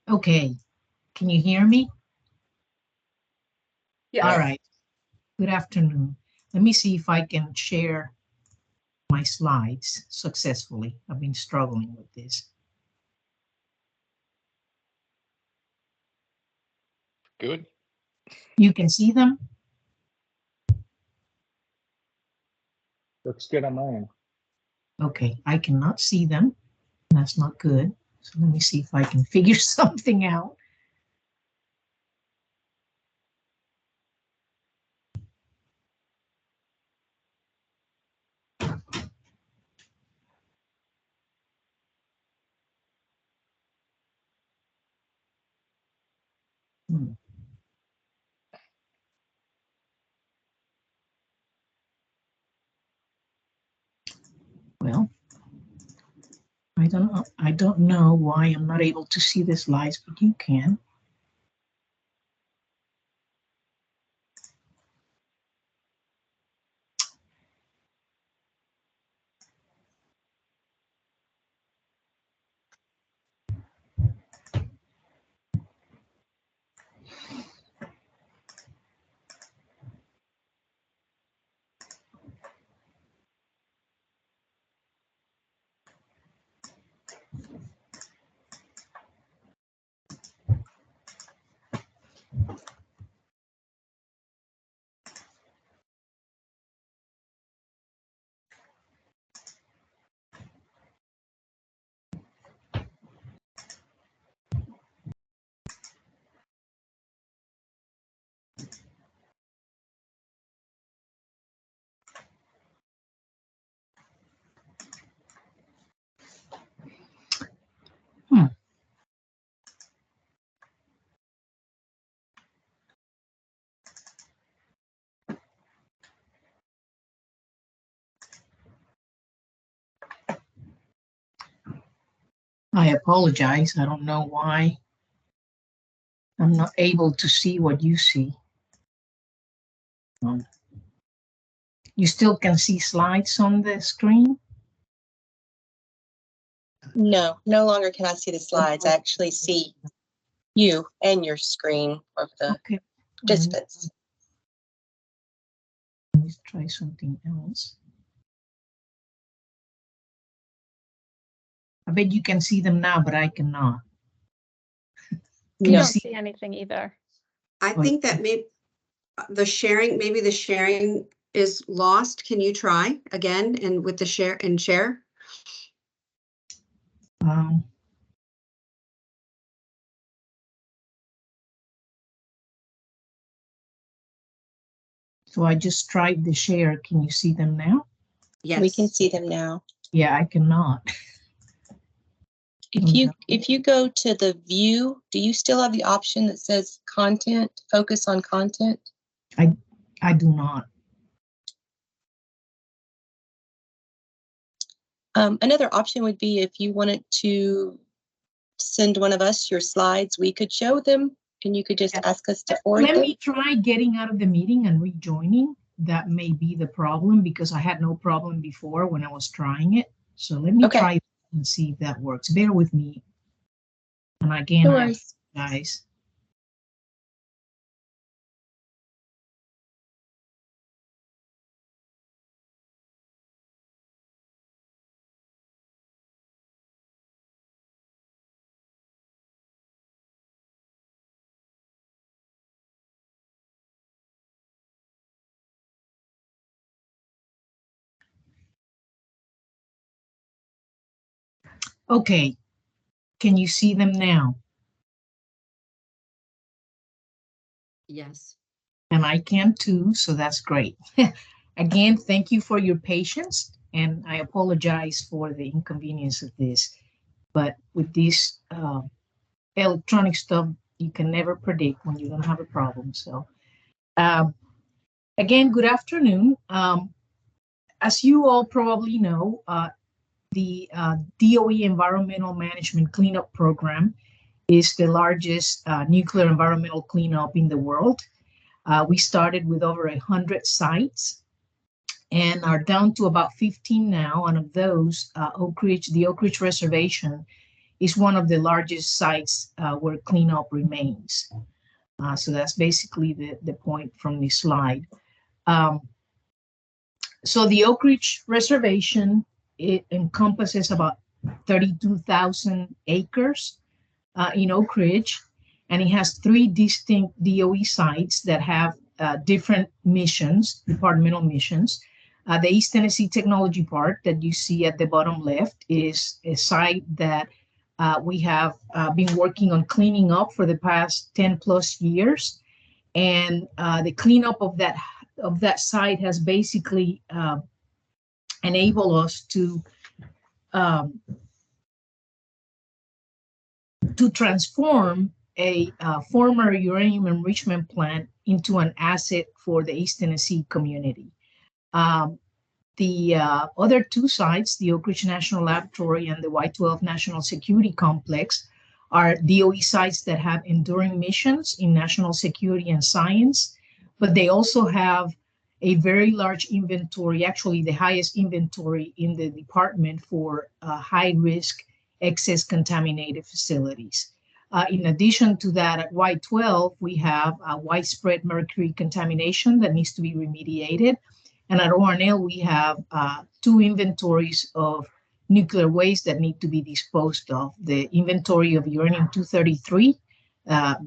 Okay, can you hear me? Yeah. All right, good afternoon. Let me see if I can share my slides successfully. I've been struggling with this. Good. You can see them? Looks good on mine. Okay, I cannot see them. That's not good. So let me see if I can figure something out. Well, I don't know why I'm not able to see the slides, but you can. I apologize. I don't know why I'm not able to see what you see. You still can see slides on the screen? No, no longer can I see the slides. I actually see you and your screen of the Okay. participants. Let me try something else. I bet you can see them now, but I cannot. I don't see anything either. I think that maybe the sharing is lost. Can you try again and with the share and share? So I just tried the share. Can you see them now? Yes. We can see them now. Yeah, I cannot. If you go to the view, do you still have the option that says content, focus on content? I do not. Another option would be if you wanted to send one of us your slides, we could show them and you could just ask us to forward them. Let me try getting out of the meeting and rejoining. That may be the problem because I had no problem before when I was trying it. So let me try and see if that works. Bear with me. And again, No worries. guys. Okay, can you see them now? Yes. And I can too, so that's great. Again, thank you for your patience, and I apologize for the inconvenience of this. But with this electronic stuff, you can never predict when you're going to have a problem. So again, good afternoon. As you all probably know, the DOE Environmental Management Cleanup Program is the largest nuclear environmental cleanup in the world. We started with over 100 sites and are down to about 15 now. And of those, the Oak Ridge Reservation is one of the largest sites where cleanup remains. So that's basically the point from this slide. So the Oak Ridge Reservation, it encompasses about 32,000 acres in Oak Ridge, and it has 3 distinct DOE sites that have different missions, departmental missions. The East Tennessee Technology Park that you see at the bottom left is a site that we have been working on cleaning up for the past 10 plus years. And the cleanup of that site has basically enabled us to transform a former uranium enrichment plant into an asset for the East Tennessee community. The other 2 sites, the Oak Ridge National Laboratory and the Y-12 National Security Complex, are DOE sites that have enduring missions in national security and science, but they also have a very large inventory, actually the highest inventory in the department for high-risk excess contaminated facilities. In addition to that, at Y-12, we have widespread mercury contamination that needs to be remediated. And at ORNL, we have 2 inventories of nuclear waste that need to be disposed of. The inventory of uranium-233,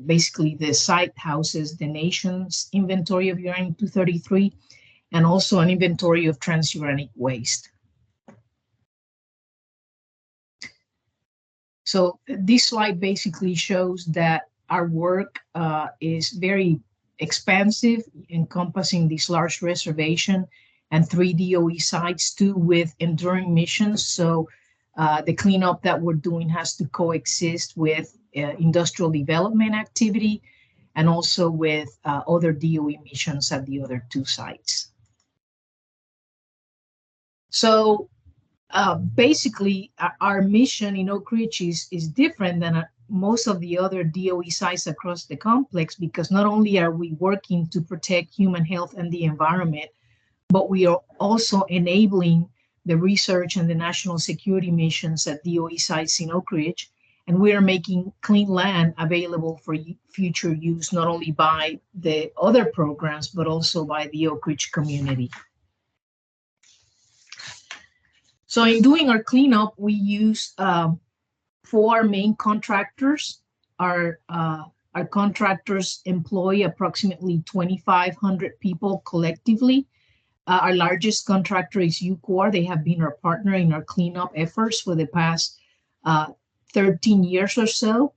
basically the site houses the nation's inventory of uranium-233, and also an inventory of transuranic waste. So this slide basically shows that our work is very expansive, encompassing this large reservation and 3 DOE sites, 2 with enduring missions. So the cleanup that we're doing has to coexist with industrial development activity and also with other DOE missions at the other 2 sites. So basically, our mission in Oak Ridge is different than most of the other DOE sites across the complex, because not only are we working to protect human health and the environment, but we are also enabling the research and the national security missions at DOE sites in Oak Ridge. And we are making clean land available for future use, not only by the other programs, but also by the Oak Ridge community. So in doing our cleanup, we use 4 main contractors. Our contractors employ approximately 2,500 people collectively. Our largest contractor is UCOR. They have been our partner in our cleanup efforts for the past 13 years or so.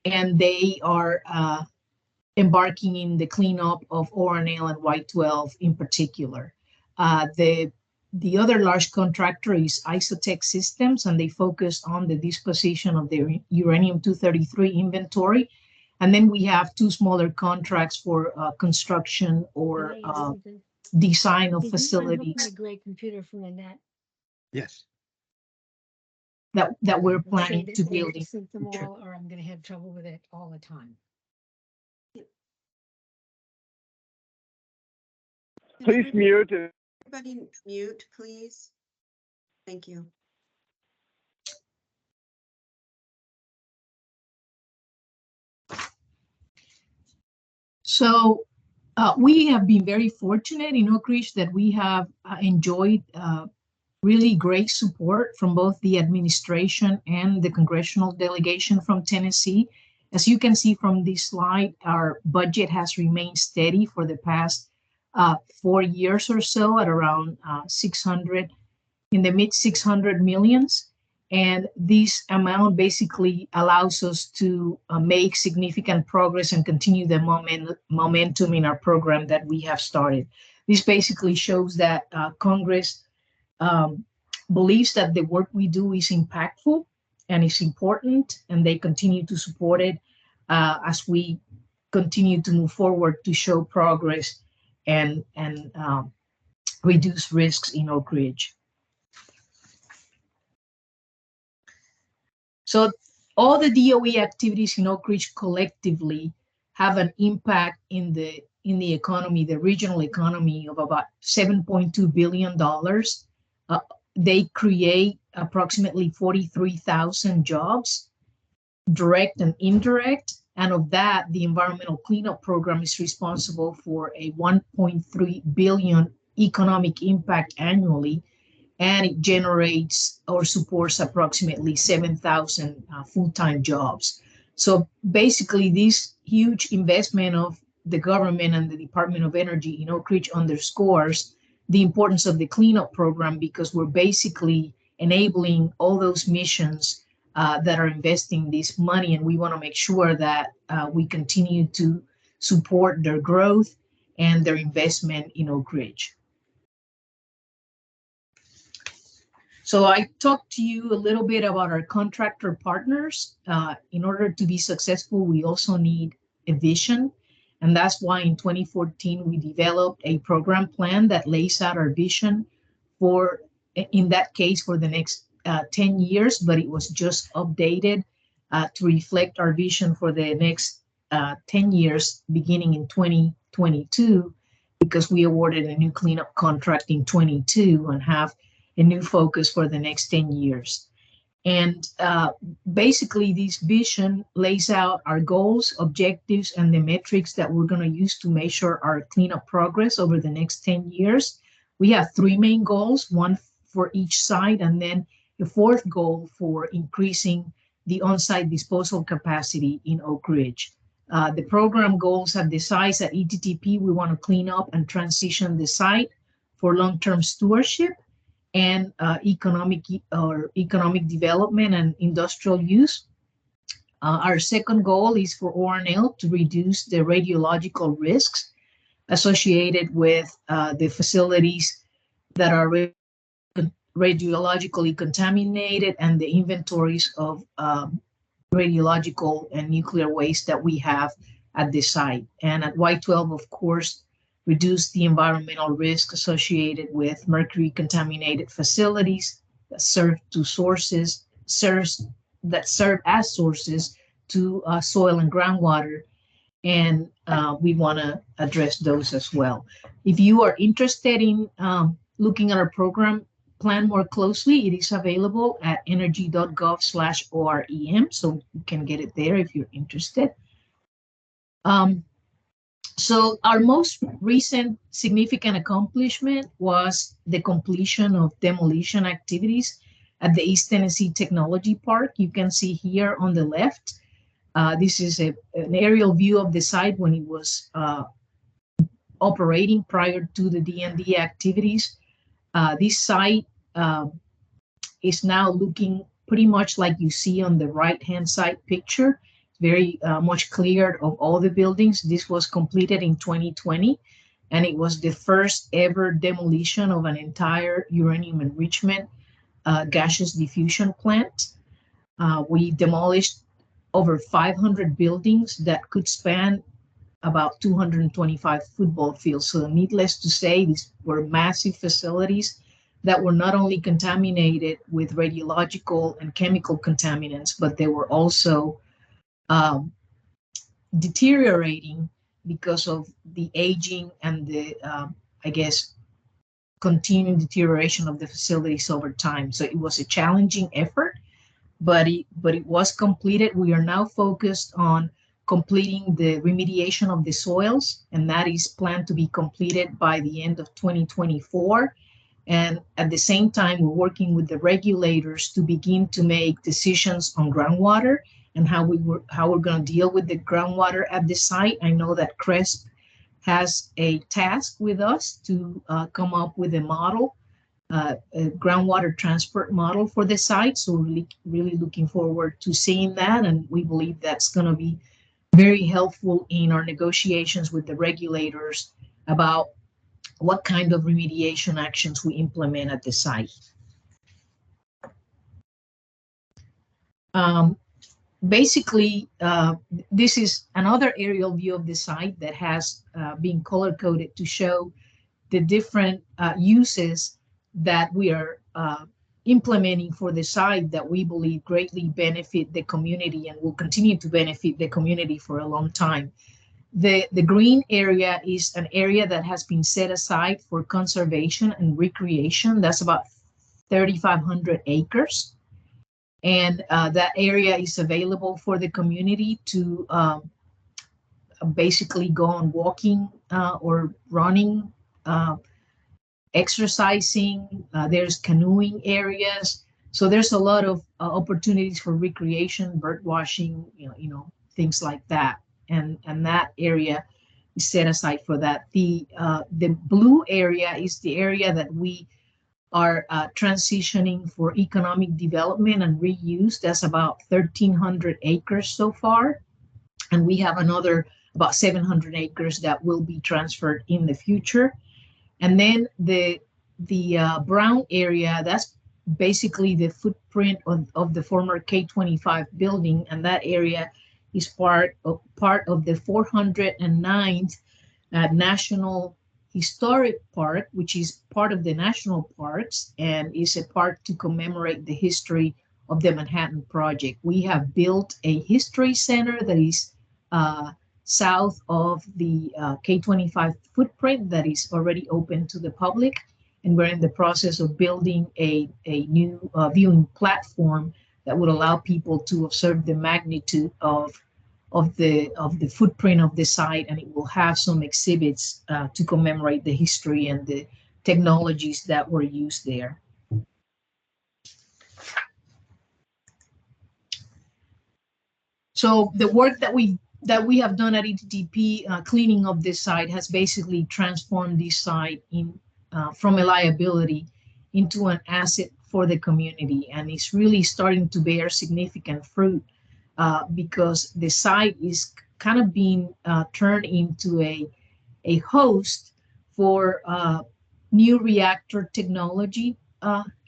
And they are embarking in the cleanup of ORNL and Y-12 in particular. The other large contractor is Isotech Systems, and they focus on the disposition of the uranium-233 inventory. And then we have 2 smaller contracts for construction or design of facilities. A great computer from Annette. Yes. That we're planning to build. Sync them all, or I'm going to have trouble with it all the time. Please mute. Everybody mute, please. Thank you. So we have been very fortunate in Oak Ridge that we have enjoyed really great support from both the administration and the congressional delegation from Tennessee. As you can see from this slide, our budget has remained steady for the past 4 years or so at around 600, in the mid 600 millions. And this amount basically allows us to make significant progress and continue the momentum in our program that we have started. This basically shows that Congress believes that the work we do is impactful and is important, and they continue to support it as we continue to move forward to show progress and reduce risks in Oak Ridge. So all the DOE activities in Oak Ridge collectively have an impact in the economy, the regional economy, of about $7.2 billion. They create approximately 43,000 jobs. direct and indirect. And of that, the environmental cleanup program is responsible for a 1.3 billion economic impact annually, and it generates or supports approximately 7,000 full-time jobs. So basically, this huge investment of the government and the Department of Energy in Oak Ridge underscores the importance of the cleanup program, because we're basically enabling all those missions that are investing this money, and we want to make sure that we continue to support their growth and their investment in Oak Ridge. So I talked to you a little bit about our contractor partners. In order to be successful, we also need a vision. And that's why in 2014, we developed a program plan that lays out our vision for, in that case, for the next 10 years, but it was just updated to reflect our vision for the next 10 years, beginning in 2022, because we awarded a new cleanup contract in 22 and have a new focus for the next 10 years. And basically, this vision lays out our goals, objectives, and the metrics that we're going to use to measure our cleanup progress over the next 10 years. We have three main goals, one for each site, and then the fourth goal for increasing the on-site disposal capacity in Oak Ridge. The program goals have the size at ETTP. We want to clean up and transition the site for long-term stewardship and economic development and industrial use. Our second goal is for ORNL to reduce the radiological risks associated with the facilities that are radiologically contaminated and the inventories of radiological and nuclear waste that we have at the site. And at Y12, of course, reduce the environmental risk associated with mercury contaminated facilities that serve as sources to soil and groundwater. And we want to address those as well. If you are interested in looking at our program plan more closely, it is available at energy.gov/OREM, so you can get it there if you're interested. So our most recent significant accomplishment was the completion of demolition activities at the East Tennessee Technology Park. You can see here on the left. This is an aerial view of the site when it was operating prior to the D&D activities. This site is now looking pretty much like you see on the right-hand side picture. Very much cleared of all the buildings. This was completed in 2020, and it was the first ever demolition of an entire uranium enrichment gaseous diffusion plant. We demolished over 500 buildings that could span about 225 football fields. So needless to say, these were massive facilities that were not only contaminated with radiological and chemical contaminants, but they were also deteriorating because of the aging and the, I guess, continued deterioration of the facilities over time. So it was a challenging effort, but it was completed. We are now focused on completing the remediation of the soils, and that is planned to be completed by the end of 2024. And at the same time, we're working with the regulators to begin to make decisions on groundwater and how we're going to deal with the groundwater at the site. I know that CRESP has a task with us to come up with a model, a groundwater transport model for the site. So we're really looking forward to seeing that, and we believe that's going to be very helpful in our negotiations with the regulators about what kind of remediation actions we implement at the site. Basically, this is another aerial view of the site that has been color-coded to show the different uses that we are implementing for the site that we believe greatly benefit the community and will continue to benefit the community for a long time. The green area is an area that has been set aside for conservation and recreation. That's about 3,500 acres. And that area is available for the community to basically go on walking or running, exercising. There's canoeing areas. So there's a lot of opportunities for recreation, bird watching, things like that. And that area is set aside for that. The blue area is the area that we are transitioning for economic development and reuse. That's about 1,300 acres so far. And we have another about 700 acres that will be transferred in the future. And then the brown area, that's basically the footprint of the former K-25 building. And that area is part of the 409th National Historic Park, which is part of the national parks and is a park to commemorate the history of the Manhattan Project. We have built a history center that is south of the K-25 footprint that is already open to the public. And we're in the process of building a new viewing platform that would allow people to observe the magnitude of the footprint of the site, and it will have some exhibits to commemorate the history and the technologies that were used there. So the work that we have done at ETTP, cleaning up this site, has basically transformed this site from a liability into an asset for the community, and it's really starting to bear significant fruit. Because the site is kind of being turned into a host for new reactor technology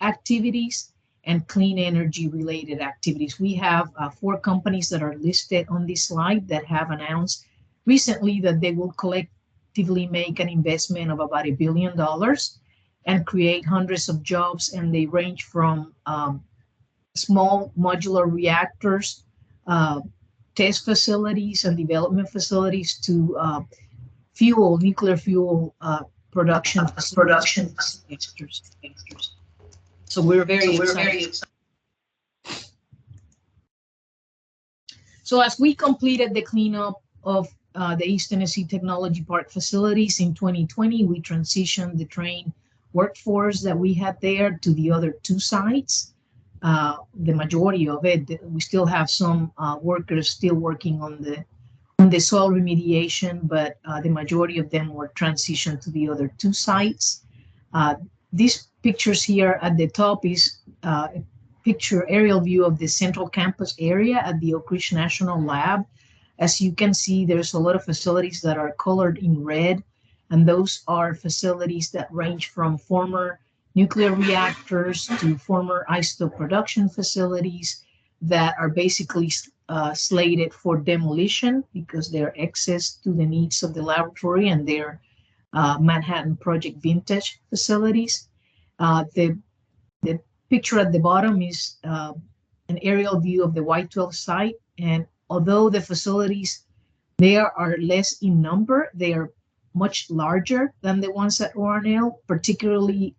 activities and clean energy related activities. We have 4 companies that are listed on this slide that have announced recently that they will collectively make an investment of about $1 billion and create hundreds of jobs, and they range from small modular reactors, test facilities and development facilities to nuclear fuel production. So we're very excited. So as we completed the cleanup of the East Tennessee Technology Park facilities in 2020, we transitioned the trained workforce that we had there to the other 2 sites. The majority of it, we still have some workers still working on the soil remediation, but the majority of them were transitioned to the other 2 sites. These pictures here at the top is a aerial view of the central campus area at the Oak Ridge National Lab. As you can see, there's a lot of facilities that are colored in red, and those are facilities that range from former nuclear reactors to former isotope production facilities that are basically slated for demolition because they're excess to the needs of the laboratory, and they're Manhattan Project vintage facilities. The picture at the bottom is an aerial view of the Y12 site, and although the facilities there are less in number, they are much larger than the ones at ORNL. Particularly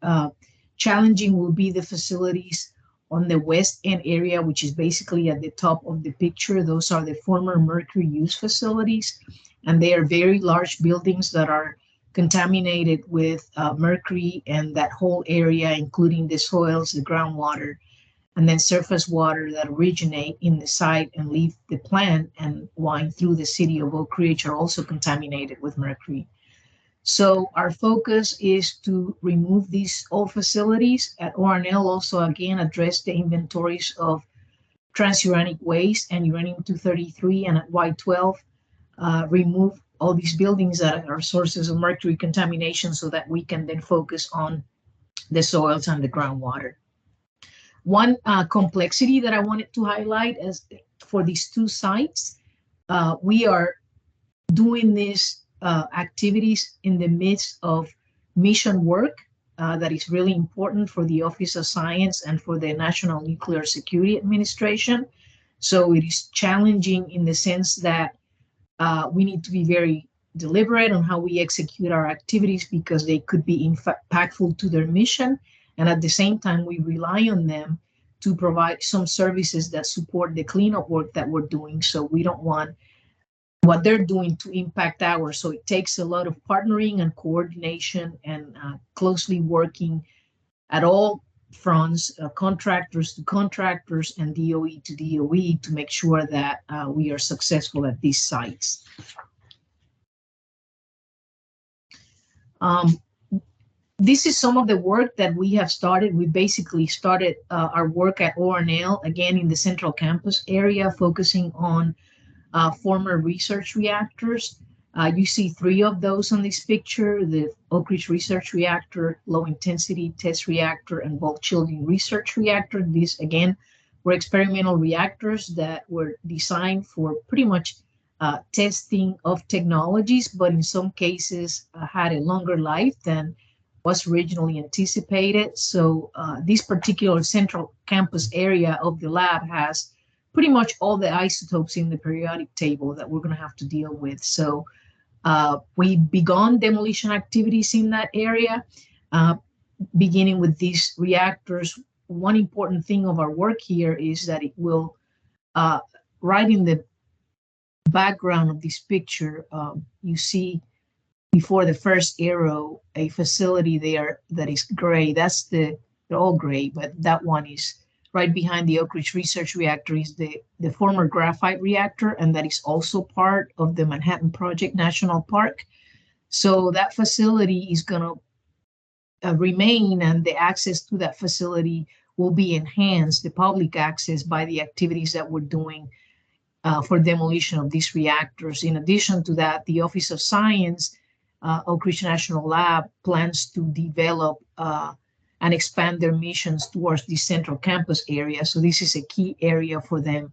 challenging will be the facilities on the west end area, which is basically at the top of the picture. Those are the former mercury use facilities, and they are very large buildings that are contaminated with mercury, and that whole area, including the soils, the groundwater, and then surface water that originate in the site and leave the plant and wind through the city of Oak Ridge, are also contaminated with mercury. So our focus is to remove these old facilities. At ORNL, also again address the inventories of transuranic waste and uranium-233, and at Y12 remove all these buildings that are sources of mercury contamination so that we can then focus on the soils and the groundwater. One complexity that I wanted to highlight is for these 2 sites, we are doing these activities in the midst of mission work that is really important for the Office of Science and for the National Nuclear Security Administration. So it is challenging in the sense that we need to be very deliberate on how we execute our activities because they could be impactful to their mission. And at the same time, we rely on them to provide some services that support the cleanup work that we're doing. So we don't want what they're doing to impact ours. So it takes a lot of partnering and coordination and closely working at all fronts, contractors to contractors and DOE to DOE, to make sure that we are successful at these sites. This is some of the work that we have started. We basically started our work at ORNL, again in the Central Campus area, focusing on former research reactors. You see 3 of those on this picture: the Oak Ridge Research Reactor, Low Intensity Test Reactor, and Bulk Chilling Research Reactor. These, again, were experimental reactors that were designed for pretty much testing of technologies, but in some cases had a longer life than was originally anticipated. So this particular Central Campus area of the lab has pretty much all the isotopes in the periodic table that we're going to have to deal with. So we began demolition activities in that area, beginning with these reactors. One important thing of our work here is that it will, right in the background of this picture, you see before the first arrow a facility there that is gray. They're all gray, but that one is right behind the Oak Ridge Research Reactor is the former graphite reactor, and that is also part of the Manhattan Project National Park. So that facility is going to remain, and the access to that facility will be enhanced, the public access, by the activities that we're doing for demolition of these reactors. In addition to that, the Office of Science, Oak Ridge National Lab, plans to develop and expand their missions towards the Central Campus area. So this is a key area for them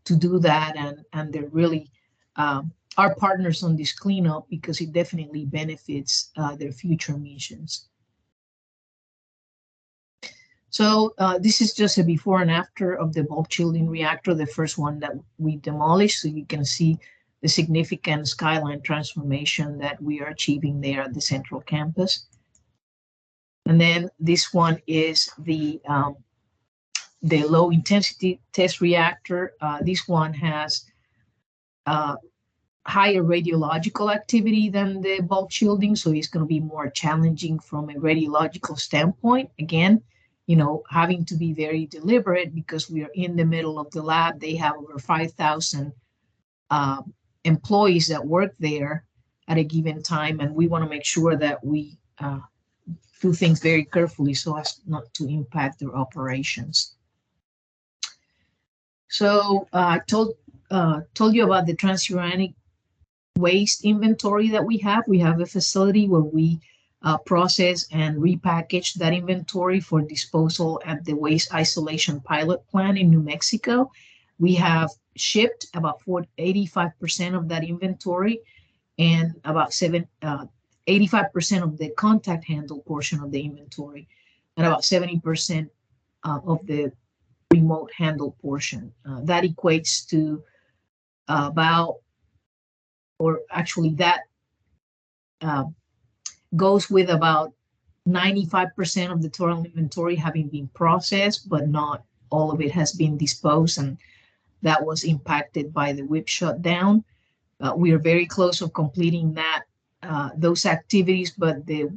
to do that, and they're really our partners on this cleanup because it definitely benefits their future missions. So this is just a before and after of the bulk chilling reactor, the first one that we demolished. So you can see the significant skyline transformation that we are achieving there at the Central Campus. And then this one is the low intensity test reactor. This one has higher radiological activity than the bulk shielding, so it's going to be more challenging from a radiological standpoint. Again, having to be very deliberate because we are in the middle of the lab. They have over 5,000 employees that work there at a given time, and we want to make sure that we do things very carefully so as not to impact their operations. So I told you about the transuranic waste inventory that we have. We have a facility where we process and repackage that inventory for disposal at the waste isolation pilot plant in New Mexico. We have shipped about 85% of that inventory, and about 85% of the contact handle portion of the inventory, and about 70% of the remote handle portion. That equates to about, or actually that goes with about 95% of the total inventory having been processed, but not all of it has been disposed, and that was impacted by the WIP shutdown. We are very close of completing that those activities, but the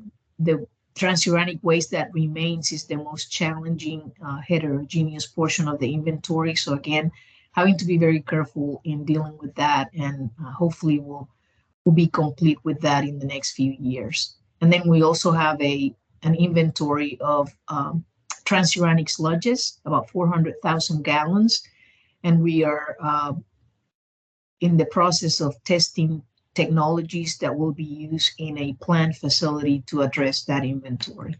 transuranic waste that remains is the most challenging heterogeneous portion of the inventory. So again, having to be very careful in dealing with that, and hopefully we'll be complete with that in the next few years. And then we also have an inventory of transuranic sludges, about 400,000 gallons, and we are in the process of testing technologies that will be used in a plant facility to address that inventory.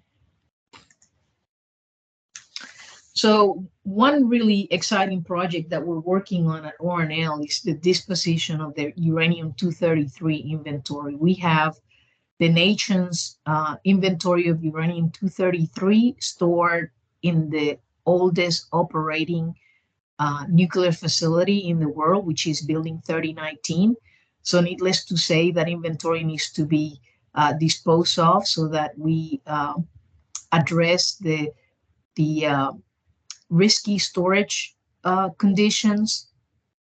So one really exciting project that we're working on at ORNL is the disposition of the uranium-233 inventory. We have the nation's inventory of uranium-233 stored in the oldest operating nuclear facility in the world, which is Building 3019. So needless to say, that inventory needs to be disposed of so that we address the risky storage conditions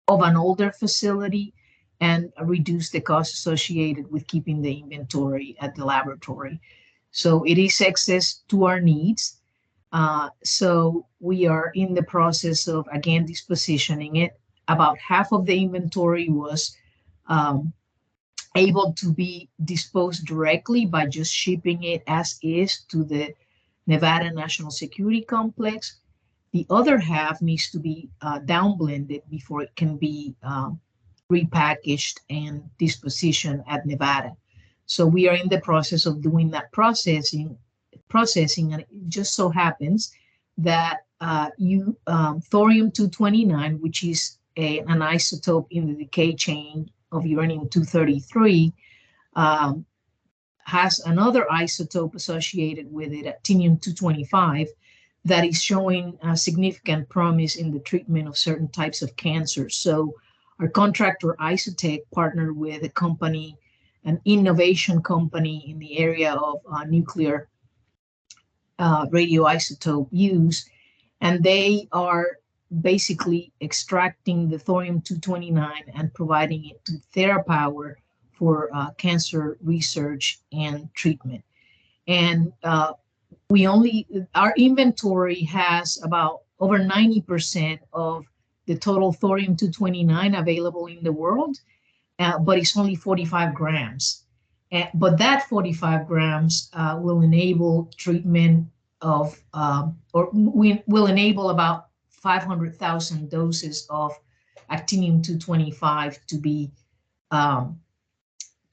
of an older facility and reduce the cost associated with keeping the inventory at the laboratory. So it is access to our needs. So we are in the process of, again, dispositioning it. About half of the inventory was able to be disposed directly by just shipping it as is to the Nevada National Security Complex. The other half needs to be downblended before it can be repackaged and dispositioned at Nevada. So we are in the process of doing that processing, and it just so happens that thorium-229, which is an isotope in the decay chain of uranium-233, has another isotope associated with it, actinium-225, that is showing a significant promise in the treatment of certain types of cancer. So our contractor Isotech partnered with a company, an innovation company in the area of nuclear radioisotope use, and they are basically extracting the thorium-229 and providing it to TheraPower for cancer research and treatment. And our inventory has about over 90% of the total thorium-229 available in the world, but it's only 45 grams. But that 45 grams will enable treatment of, will enable about 500,000 doses of actinium-225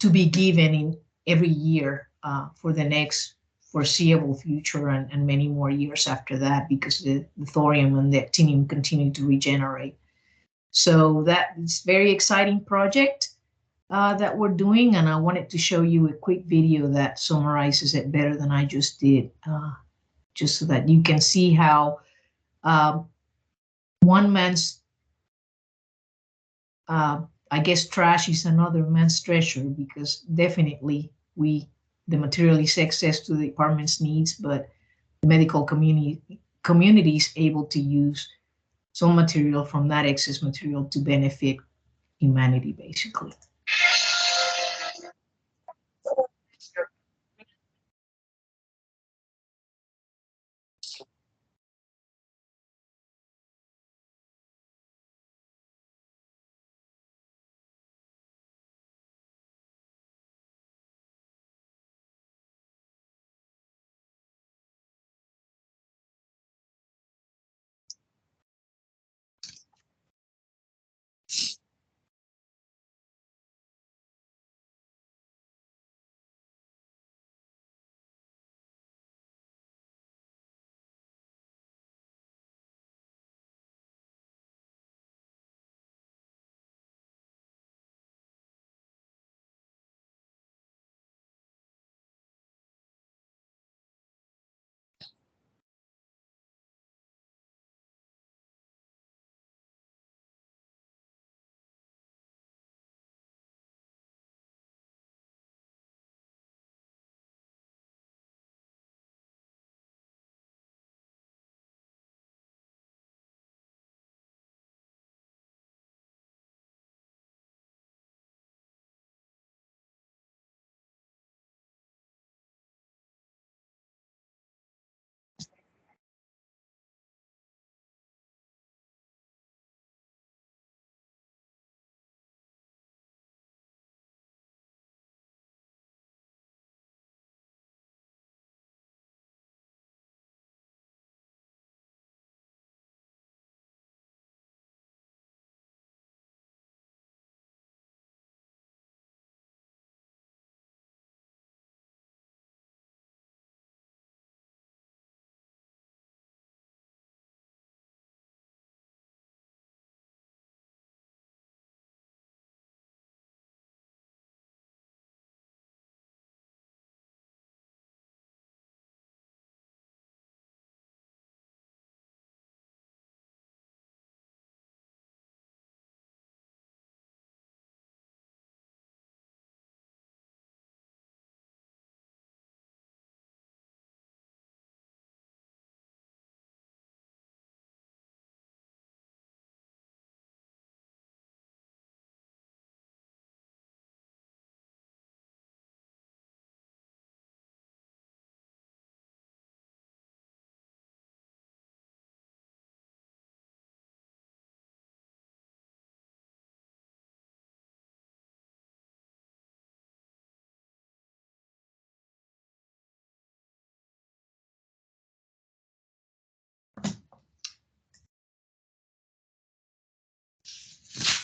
to be given in every year for the next foreseeable future and many more years after that, because the thorium and the actinium continue to regenerate. So that is a very exciting project that we're doing, and I wanted to show you a quick video that summarizes it better than I just did, just so that you can see how one man's, I guess, trash is another man's treasure, because definitely the material is excess to the department's needs, but the medical community is able to use some material from that excess material to benefit humanity, basically.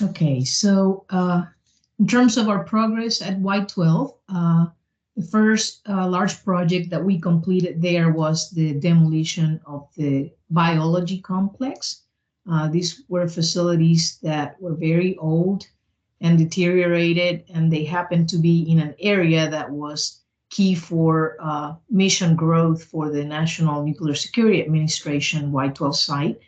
Okay, so in terms of our progress at Y12, the first large project that we completed there was the demolition of the biology complex. These were facilities that were very old and deteriorated, and they happened to be in an area that was key for mission growth for the National Nuclear Security Administration Y12 site.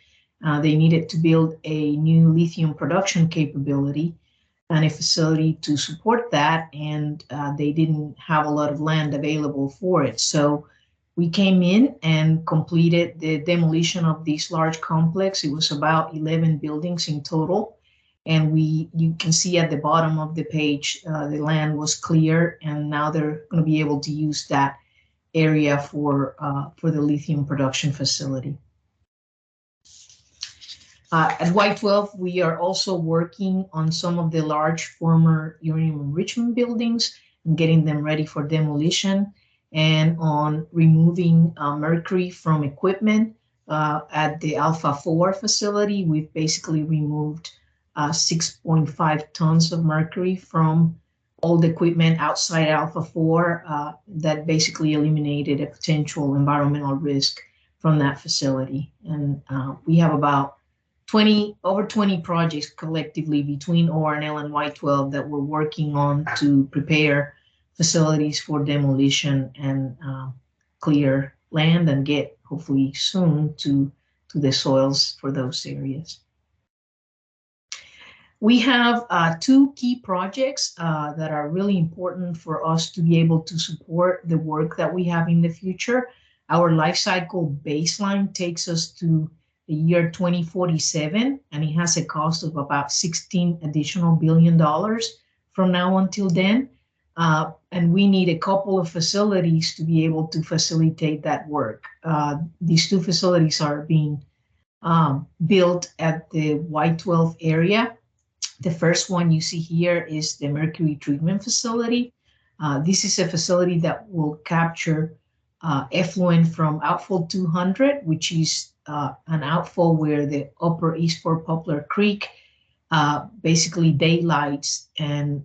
They needed to build a new lithium production capability and a facility to support that, and they didn't have a lot of land available for it. So we came in and completed the demolition of this large complex. It was about 11 buildings in total. And you can see at the bottom of the page, the land was clear, and now they're going to be able to use that area for the lithium production facility. At Y12, we are also working on some of the large former uranium enrichment buildings and getting them ready for demolition, and on removing mercury from equipment. At the Alpha 4 facility, we've basically removed 6.5 tons of mercury from all the equipment outside Alpha 4. That basically eliminated a potential environmental risk from that facility. And we have about over 20 projects collectively between ORNL and Y12 that we're working on to prepare facilities for demolition and clear land and get hopefully soon to the soils for those areas. We have two key projects that are really important for us to be able to support the work that we have in the future. Our life cycle baseline takes us to the year 2047, and it has a cost of about $16 additional billion from now until then. And we need a couple of facilities to be able to facilitate that work. These two facilities are being built at the Y12 area. The first one you see here is the mercury treatment facility. This is a facility that will capture effluent from outfall 200, which is an outfall where the upper East Fort Poplar Creek basically daylights and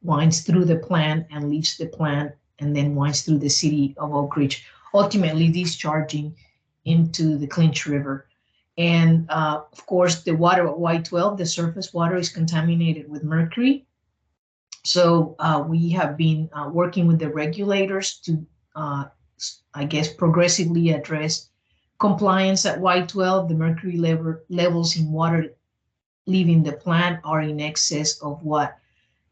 winds through the plant and leaves the plant and then winds through the city of Oak Ridge, ultimately discharging into the Clinch River. And of course, the water at Y12, the surface water, is contaminated with mercury. So we have been working with the regulators to, I guess, progressively address compliance at Y12. The mercury levels in water leaving the plant are in excess of what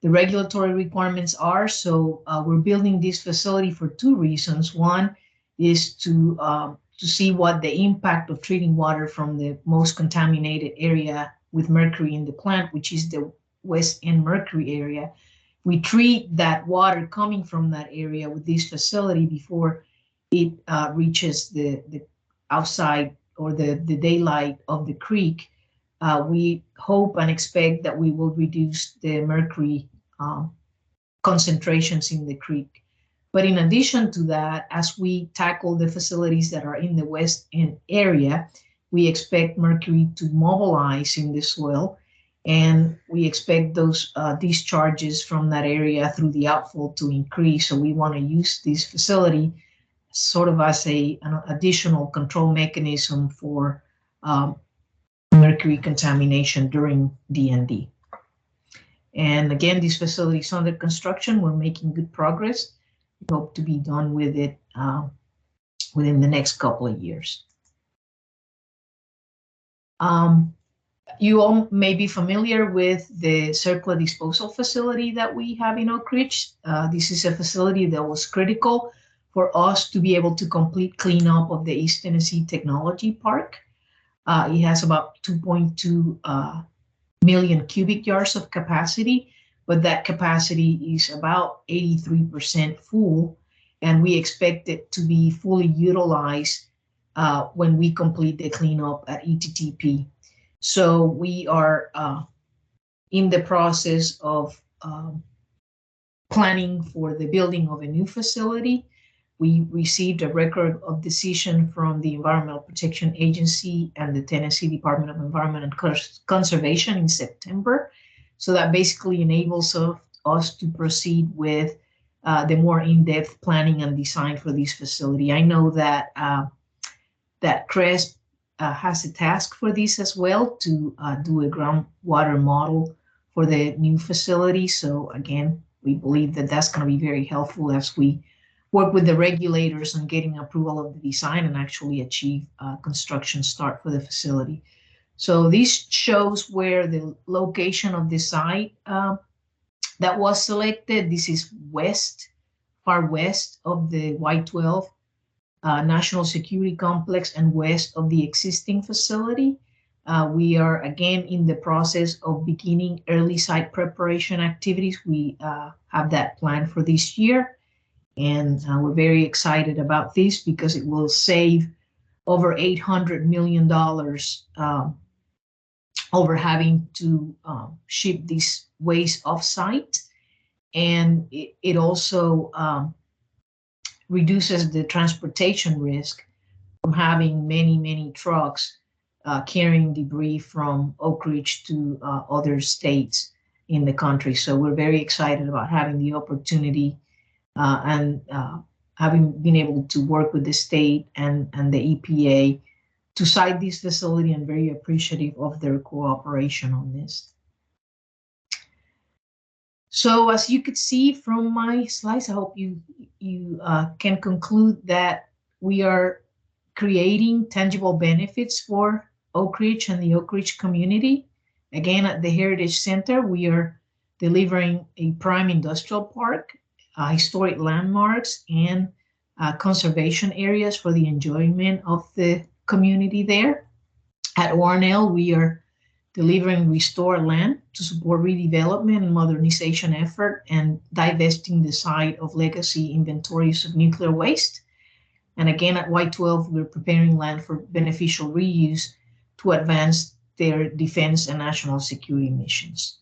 the regulatory requirements are. So we're building this facility for two reasons. One is to see what the impact of treating water from the most contaminated area with mercury in the plant, which is the West End Mercury area. We treat that water coming from that area with this facility before it reaches the outside or the daylight of the creek. We hope and expect that we will reduce the mercury concentrations in the creek. But in addition to that, as we tackle the facilities that are in the West End area, we expect mercury to mobilize in the soil, and we expect those discharges from that area through the outfall to increase. So we want to use this facility sort of as an additional control mechanism for mercury contamination during DND. And again, this facility is under construction. We're making good progress. We hope to be done with it within the next couple of years. You all may be familiar with the CERCLA disposal facility that we have in Oak Ridge. This is a facility that was critical for us to be able to complete cleanup of the East Tennessee Technology Park. It has about 2.2 million cubic yards of capacity, but that capacity is about 83% full, and we expect it to be fully utilized when we complete the cleanup at ETTP. So we are in the process of planning for the building of a new facility. We received a record of decision from the Environmental Protection Agency and the Tennessee Department of Environment and Conservation in September. So that basically enables us to proceed with the more in-depth planning and design for this facility. I know that that CRESP has a task for this as well, to do a groundwater model for the new facility. So again, we believe that that's going to be very helpful as we work with the regulators on getting approval of the design and actually achieve construction start for the facility. So this shows where the location of the site that was selected. This is far west of the Y-12 National Security Complex and west of the existing facility. We are again in the process of beginning early site preparation activities. We have that planned for this year, and we're very excited about this because it will save over $800 million over having to ship this waste off-site, and it also reduces the transportation risk from having many trucks carrying debris from Oak Ridge to other states in the country. So we're very excited about having the opportunity and having been able to work with the state and the EPA to site this facility, and very appreciative of their cooperation on this. So as you could see from my slides, I hope you can conclude that we are creating tangible benefits for Oak Ridge and the Oak Ridge community. Again, at the Heritage Center, we are delivering a prime industrial park, historic landmarks, and conservation areas for the enjoyment of the community there. At Warnell, we are delivering restored land to support redevelopment and modernization effort and divesting the site of legacy inventories of nuclear waste. And again, at Y-12, we're preparing land for beneficial reuse to advance their defense and national security missions.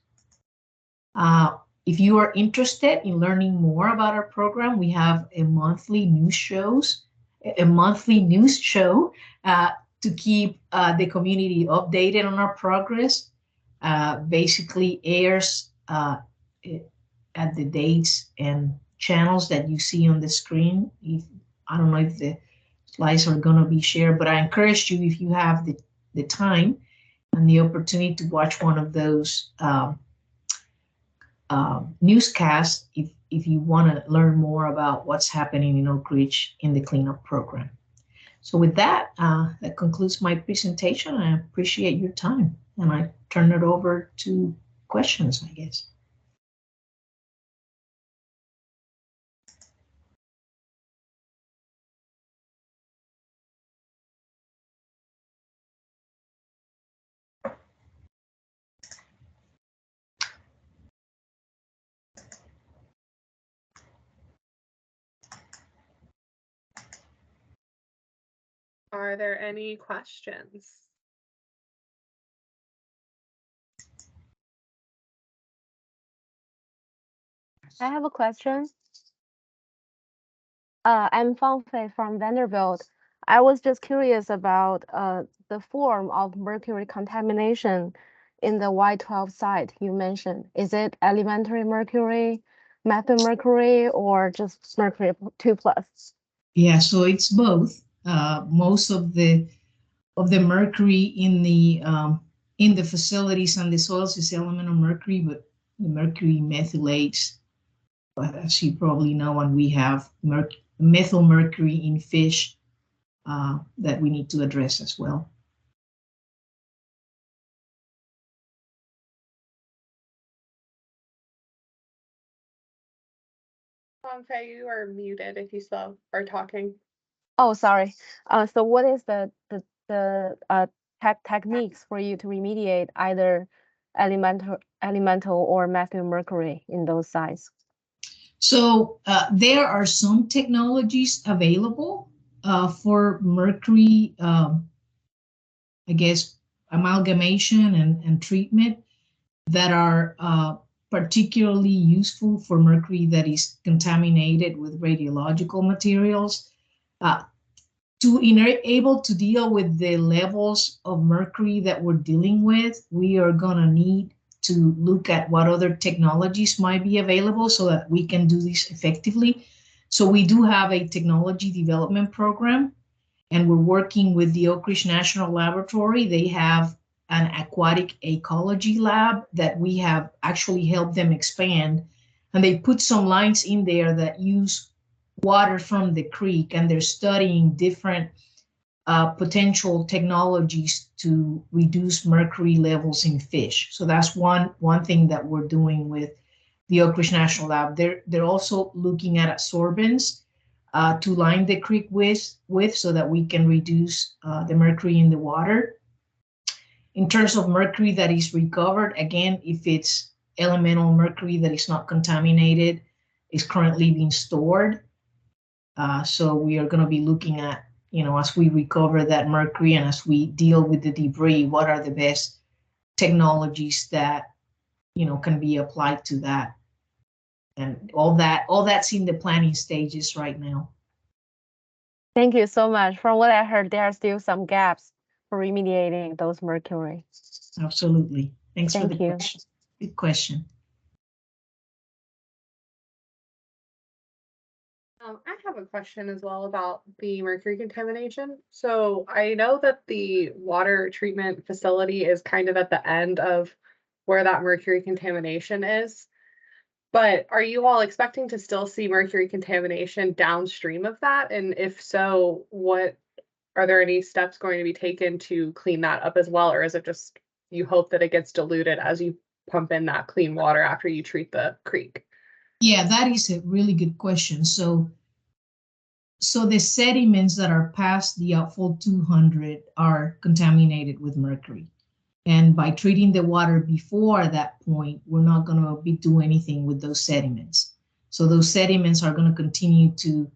If you are interested in learning more about our program, we have a monthly news show to keep the community updated on our progress. Basically airs at the dates and channels that you see on the screen. I don't know if the slides are going to be shared, but I encourage you, if you have the time and the opportunity, to watch one of those newscasts if you want to learn more about what's happening in Oak Ridge in the cleanup program. So with that, that concludes my presentation. I appreciate your time, and I turn it over to questions, I guess. Are there any questions? I have a question. I'm Fangfei from Vanderbilt. I was just curious about the form of mercury contamination in the Y-12 site you mentioned. Is it elementary mercury, methylmercury, or just mercury 2+? Yeah, so it's both. Most of the mercury in the facilities and the soils is elemental mercury, but the mercury methylates, as you probably know, and we have methyl mercury in fish that we need to address as well. Fangfei, you are muted if you still are talking. Oh, sorry. So what is the techniques for you to remediate either elemental or methylmercury in those sites? So there are some technologies available for mercury, I guess, amalgamation and treatment that are particularly useful for mercury that is contaminated with radiological materials. To able to deal with the levels of mercury that we're dealing with, we are going to need to look at what other technologies might be available so that we can do this effectively. So we do have a technology development program, and we're working with the Oak Ridge National Laboratory. They have an aquatic ecology lab that we have actually helped them expand. And they put some lines in there that use water from the creek, and they're studying different potential technologies to reduce mercury levels in fish. So that's one thing that we're doing with the Oak Ridge National Lab. They're also looking at absorbents to line the creek with so that we can reduce the mercury in the water. In terms of mercury that is recovered, again, if it's elemental mercury that is not contaminated, is currently being stored. So we are going to be looking at, as we recover that mercury and as we deal with the debris, what are the best technologies that, can be applied to that. And all that's in the planning stages right now. Thank you so much. From what I heard, there are still some gaps for remediating those mercury. Absolutely. Thanks for Thank the you. question. Good question. I have a question as well about the mercury contamination. So I know that the water treatment facility is kind of at the end of where that mercury contamination is. But are you all expecting to still see mercury contamination downstream of that? And if so, are there any steps going to be taken to clean that up as well? Or is it just you hope that it gets diluted as you pump in that clean water after you treat the creek? Yeah, that is a really good question. So the sediments that are past the outfall 200 are contaminated with mercury. And by treating the water before that point, we're not going to do anything with those sediments. So those sediments are going to continue to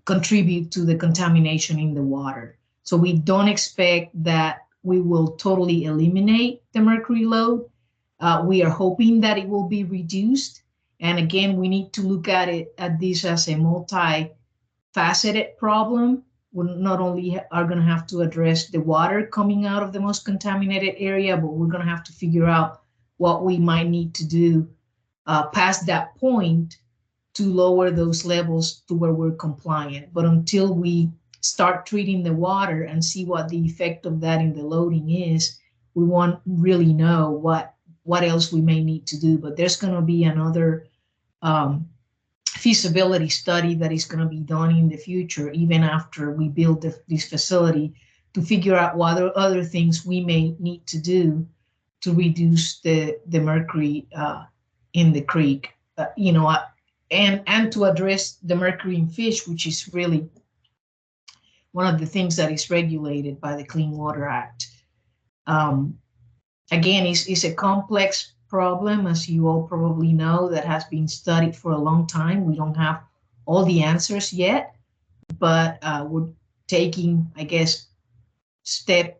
contribute to the contamination in the water. So we don't expect that we will totally eliminate the mercury load. We are hoping that it will be reduced. And again, we need to look at this as a multi-faceted problem. We not only are going to have to address the water coming out of the most contaminated area, but we're going to have to figure out what we might need to do past that point to lower those levels to where we're compliant. But until we start treating the water and see what the effect of that in the loading is, we won't really know what else we may need to do. But there's going to be another feasibility study that is going to be done in the future, even after we build this facility, to figure out what other things we may need to do to reduce the mercury in the creek, and to address the mercury in fish, which is really one of the things that is regulated by the Clean Water Act. Again, it's a complex problem, as you all probably know, that has been studied for a long time. We don't have all the answers yet, but we're taking, I guess, a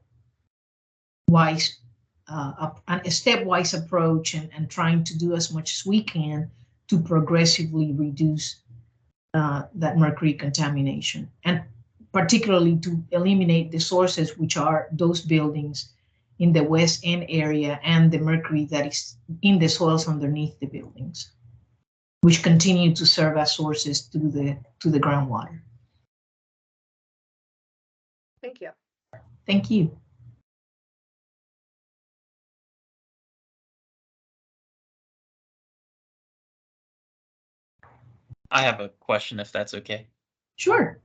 stepwise approach and trying to do as much as we can to progressively reduce that mercury contamination, and particularly to eliminate the sources, which are those buildings in the West End area and the mercury that is in the soils underneath the buildings, which continue to serve as sources to the groundwater. Thank you. Thank you. I have a question, if that's okay. Sure.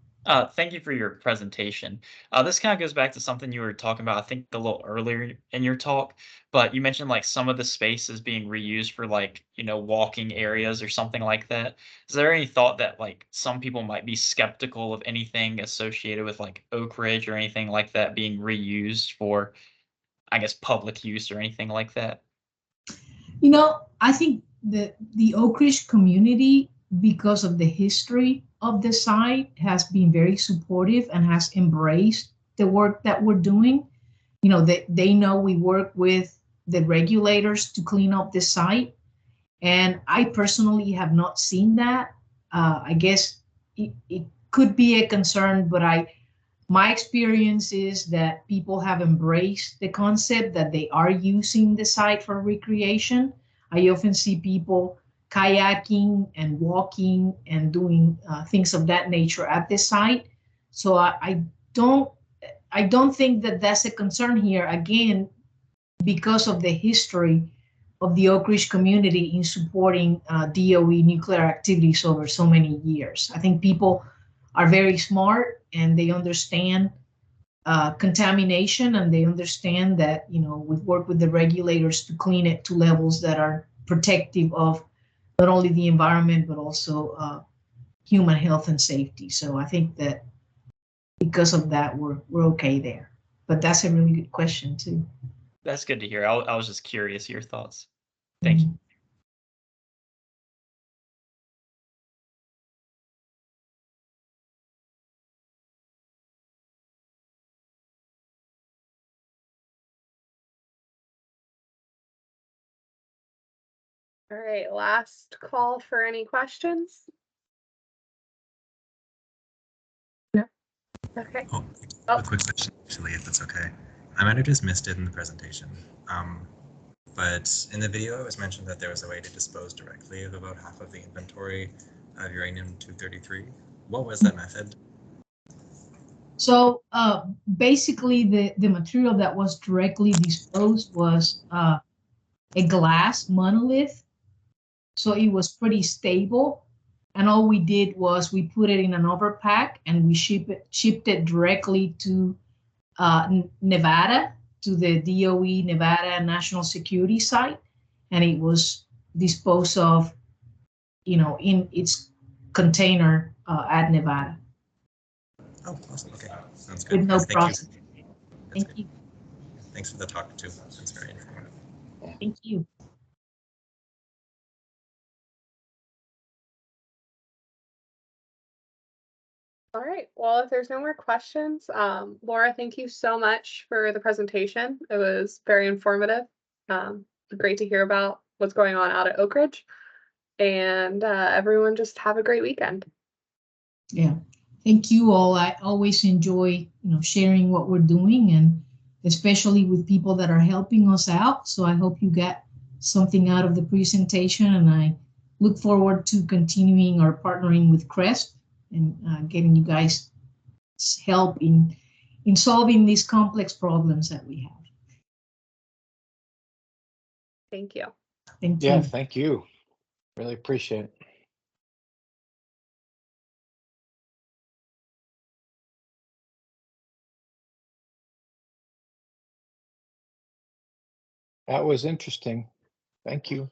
Thank you for your presentation. This kind of goes back to something you were talking about, I think, a little earlier in your talk, but you mentioned like some of the space is being reused for walking areas or something like that. Is there any thought that like some people might be skeptical of anything associated with like Oak Ridge or anything like that being reused for, I guess, public use or anything like that? I think the Oak Ridge community, because of the history of the site, has been very supportive and has embraced the work that we're doing. They know we work with the regulators to clean up the site. And I personally have not seen that. I guess it could be a concern, but My experience is that people have embraced the concept that they are using the site for recreation. I often see people kayaking and walking and doing things of that nature at the site. So don't I don't think that that's a concern here. Again, because of the history of the Oak Ridge community in supporting DOE nuclear activities over so many years. I think people are very smart and they understand contamination, and they understand that, you know, we work with the regulators to clean it to levels that are protective of not only the environment, but also human health and safety. So I think that because of that, we're okay there. But that's a really good question too. That's good to hear. I was just curious your thoughts. Thank you. All right, last call for any questions? No. Okay. Oh, Oh. a quick question, actually, if that's okay. I might have just missed it in the presentation. But in the video, it was mentioned that there was a way to dispose directly of about half of the inventory of uranium-233. What was that method? So basically, the material that was directly disposed was a glass monolith. So it was pretty stable. And all we did was we put it in an overpack and we shipped it directly to Nevada, to the DOE Nevada National Security Site. And it was disposed of, you know, in its container at Nevada. Oh, awesome. Okay, sounds good. With no Thank process. you. Thank you. Thanks for the talk too. That's very informative. Thank you. All right, well, if there's no more questions, Laura, thank you so much for the presentation. It was very informative. Great to hear about what's going on out at Oak Ridge. And everyone just have a great weekend. Yeah, thank you all. I always enjoy, you know, sharing what we're doing, and especially with people that are helping us out. So I hope you got something out of the presentation, and I look forward to continuing our partnering with CRESP and getting you guys help in solving these complex problems that we have. Thank you. Thank you. Yeah, thank you. Really appreciate it. That was interesting. Thank you.